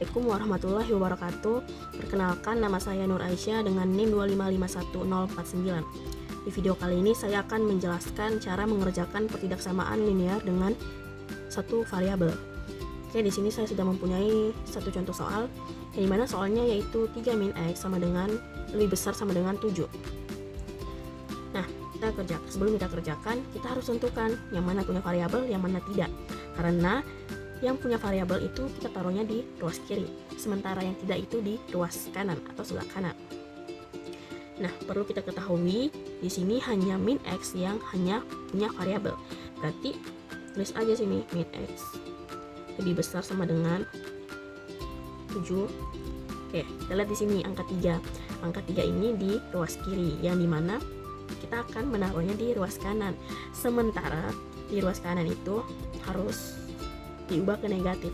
Assalamualaikum warahmatullahi wabarakatuh. Perkenalkan, nama saya Nur Aisyah dengan NIM 2551049. Di video kali ini saya akan menjelaskan cara mengerjakan pertidaksamaan linear dengan satu variabel. Oke, di sini saya sudah mempunyai satu contoh soal, yang dimana soalnya yaitu 3 min X sama dengan lebih besar sama dengan 7. Nah, sebelum kita kerjakan, kita harus tentukan yang mana punya variabel, yang mana tidak. Karena yang punya variabel itu kita taruhnya di ruas kiri, sementara yang tidak itu di ruas kanan atau sebelah kanan. Nah, perlu kita ketahui di sini hanya min X yang hanya punya variabel. Berarti tulis aja sini min X lebih besar sama dengan 7. Oke, kita lihat di sini angka 3. Angka 3 ini di ruas kiri, yang dimana kita akan menaruhnya di ruas kanan. Sementara di ruas kanan itu harus diubah ke negatif.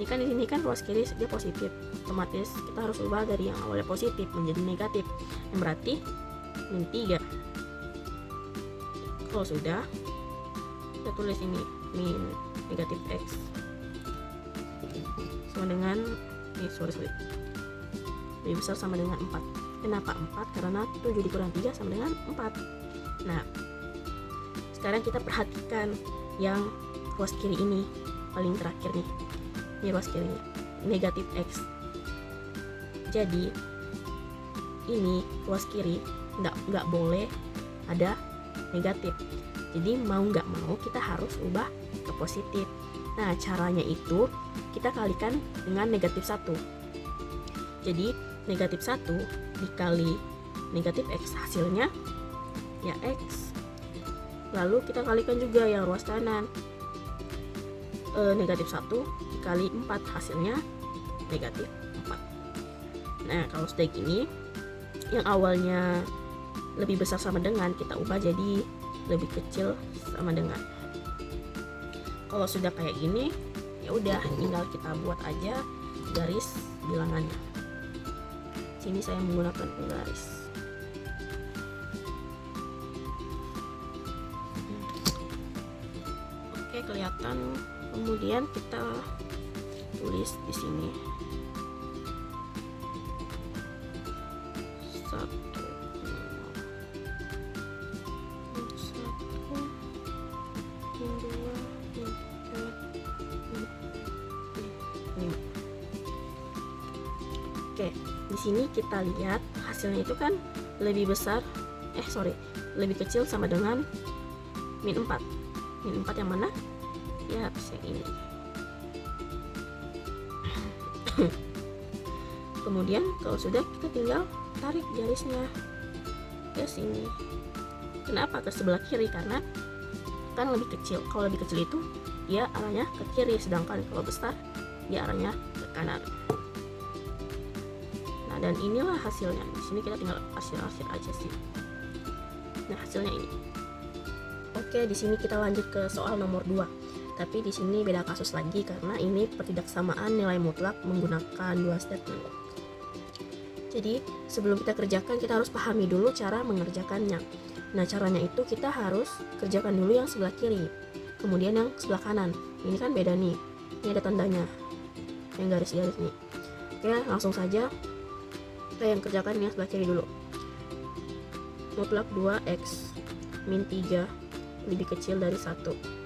Ini kan di sini kan ruas kiri dia positif, otomatis kita harus ubah dari yang awalnya positif menjadi negatif, yang berarti min 3. Kalau sudah, kita tulis ini min negatif X sama dengan lebih besar sama dengan 4. Kenapa 4? Karena 7 dikurang 3 sama dengan 4. Nah, sekarang kita perhatikan yang ruas kiri ini paling terakhir nih, ini ruas kiri negatif X. Jadi ini ruas kiri nggak boleh ada negatif. Jadi mau nggak mau kita harus ubah ke positif. Nah, caranya itu kita kalikan dengan negatif 1. Jadi negatif 1 dikali negatif X, hasilnya ya X. Lalu kita kalikan juga yang ruas kanan, negatif 1 dikali 4, hasilnya negatif 4. Nah, kalau sudah gini, yang awalnya lebih besar sama dengan kita ubah jadi lebih kecil sama dengan. Kalau sudah kayak gini, ya udah tinggal kita buat aja garis bilangannya. Sini saya menggunakan penggaris. Oke, kelihatan. Kemudian kita tulis di sini 1, 2, 5. Oke, di sini kita lihat hasilnya itu kan lebih besar, lebih kecil sama dengan min 4. Min 4 yang mana? Ya, yang ini. Kemudian kalau sudah, kita tinggal tarik garisnya ke sini. Kenapa ke sebelah kiri? Karena kan lebih kecil. Kalau lebih kecil itu dia arahnya ke kiri, sedangkan kalau besar dia arahnya ke kanan. Nah, dan inilah hasilnya. Di sini kita tinggal hasil aja sih. Nah, hasilnya ini. Oke, di sini kita lanjut ke soal nomor 2. Tapi di sini beda kasus lagi karena ini pertidaksamaan nilai mutlak menggunakan 2 statement. Jadi, sebelum kita kerjakan kita harus pahami dulu cara mengerjakannya. Nah, caranya itu kita harus kerjakan dulu yang sebelah kiri, kemudian yang sebelah kanan. Ini kan beda nih. Ini ada tandanya. Yang garis-garis nih. Oke, langsung saja kita yang kerjakan yang sebelah kiri dulu. Mutlak 2x min 3 lebih kecil dari 1.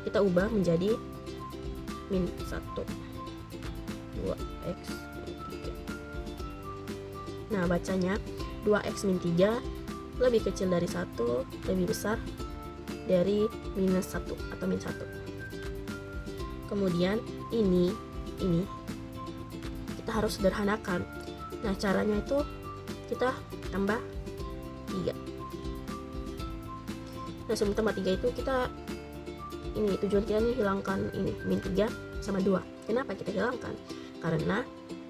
Kita ubah menjadi min 1, 2x min 3. Nah, bacanya 2x min 3 lebih kecil dari 1, lebih besar dari minus 1 atau min 1. Kemudian ini kita harus sederhanakan. Nah, caranya itu kita tambah 3. Nah, sebelum tambah 3 itu kita tujuan kita nih hilangkan ini min 3 sama 2. Kenapa kita hilangkan? Karena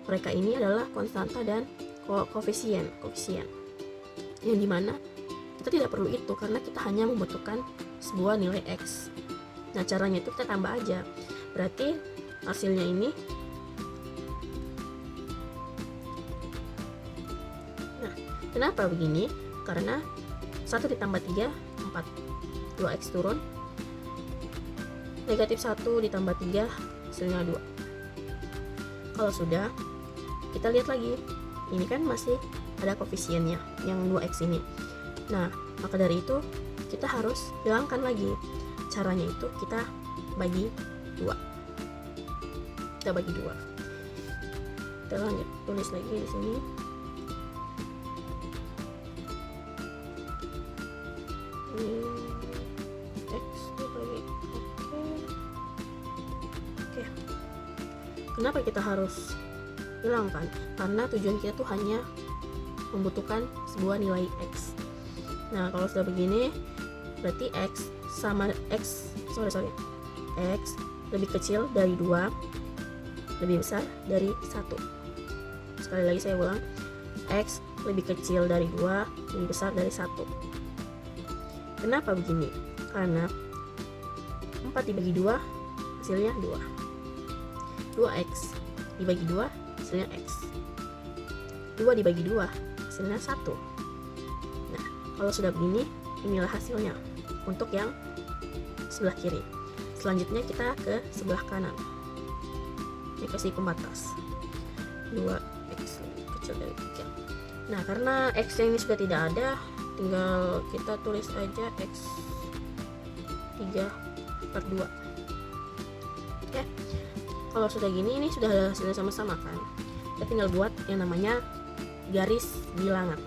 mereka ini adalah konstanta dan koefisien, yang dimana kita tidak perlu itu karena kita hanya membutuhkan sebuah nilai X. Nah, caranya itu kita tambah aja. Berarti hasilnya ini, nah, kenapa begini? Karena 1 ditambah 3 4, 2x turun, negatif 1 ditambah 3 hasilnya 2. Kalau sudah, kita lihat lagi. Ini kan masih ada koefisiennya yang 2x ini. Nah, maka dari itu kita harus hilangkan lagi. Caranya itu kita bagi 2. Kita bagi 2. Kita lanjut tulis lagi di sini. X dibagi. Oke. Kenapa kita harus hilangkan? Karena tujuan kita tuh hanya membutuhkan sebuah nilai X. Nah, kalau sudah begini, berarti X lebih kecil dari 2, lebih besar dari 1. Sekali lagi saya ulang, X lebih kecil dari 2, lebih besar dari 1. Kenapa begini? Karena 4 dibagi 2 hasilnya 2. 2x dibagi 2 hasilnya x. 2 dibagi 2 hasilnya 1. Nah, kalau sudah begini, inilah hasilnya untuk yang sebelah kiri. Selanjutnya kita ke sebelah kanan. Ini kasih pembatas 2x lebih kecil dari 3. Nah, karena x yang ini sudah tidak ada, tinggal kita tulis aja x 3/2. Oke. Kalau sudah gini, ini sudah sama-sama kan. Kita tinggal buat yang namanya garis bilangan.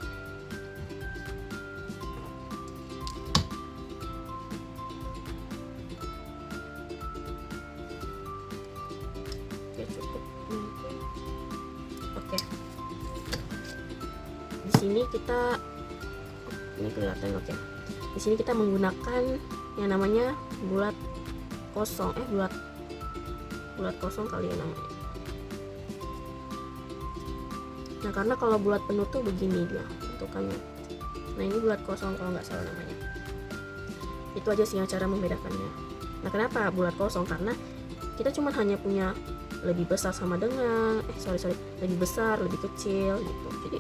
Oke, cukup. Oke. Di sini kita, ini kelihatan oke. Di sini kita menggunakan yang namanya bulat kosong, bulat kosong kali ya namanya. Nah, karena kalau bulat penuh tuh begini dia bentukannya. Nah, ini bulat kosong kalau nggak salah namanya. Itu aja sih yang cara membedakannya. Nah, kenapa bulat kosong? Karena kita cuma hanya punya lebih besar sama dengan lebih besar, lebih kecil gitu. Jadi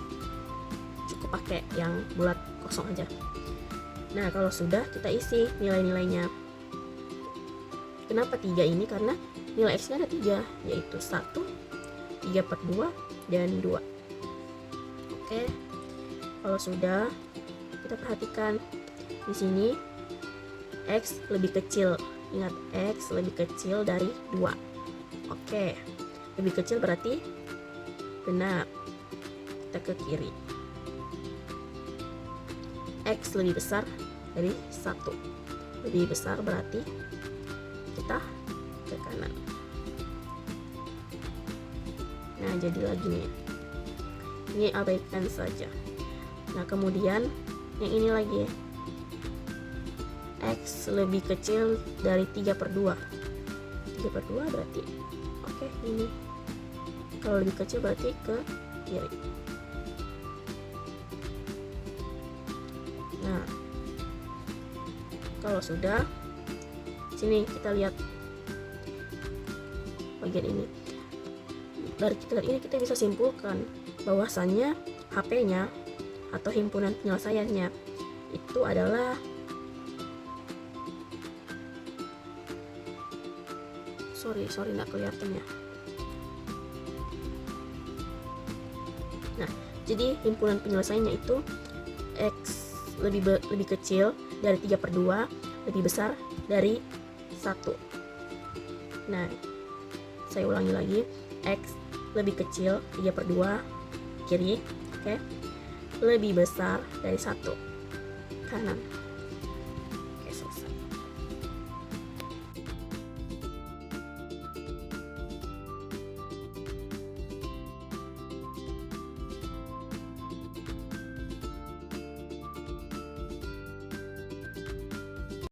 cukup pakai yang bulat kosong aja. Nah, kalau sudah, kita isi nilai-nilainya. Kenapa 3 ini? Karena nilai x-nya ada 3, yaitu 1, 3/2, dan 2. Oke. Kalau sudah, kita perhatikan di sini x lebih kecil. Ingat, x lebih kecil dari 2. Oke. Lebih kecil berarti benar. Kita ke kiri. X lebih besar dari 1. Lebih besar berarti kita ke kanan. Nah, jadi lagi nih. Ini abaikan saja. Nah, kemudian yang ini lagi. X lebih kecil dari 3/2. 3/2 berarti oke, ini. Kalau lebih kecil berarti ke kiri. Nah, kalau sudah, sini kita lihat bagian ini. Dari kita lihat ini, kita bisa simpulkan bahwasannya HP-nya atau himpunan penyelesaiannya itu adalah sorry nggak kelihatan ya. Nah, jadi himpunan penyelesaiannya itu x lebih kecil dari 3/2, lebih besar dari 1. Nah, saya ulangi lagi, x lebih kecil 3/2 kiri, oke, lebih besar dari 1 kanan.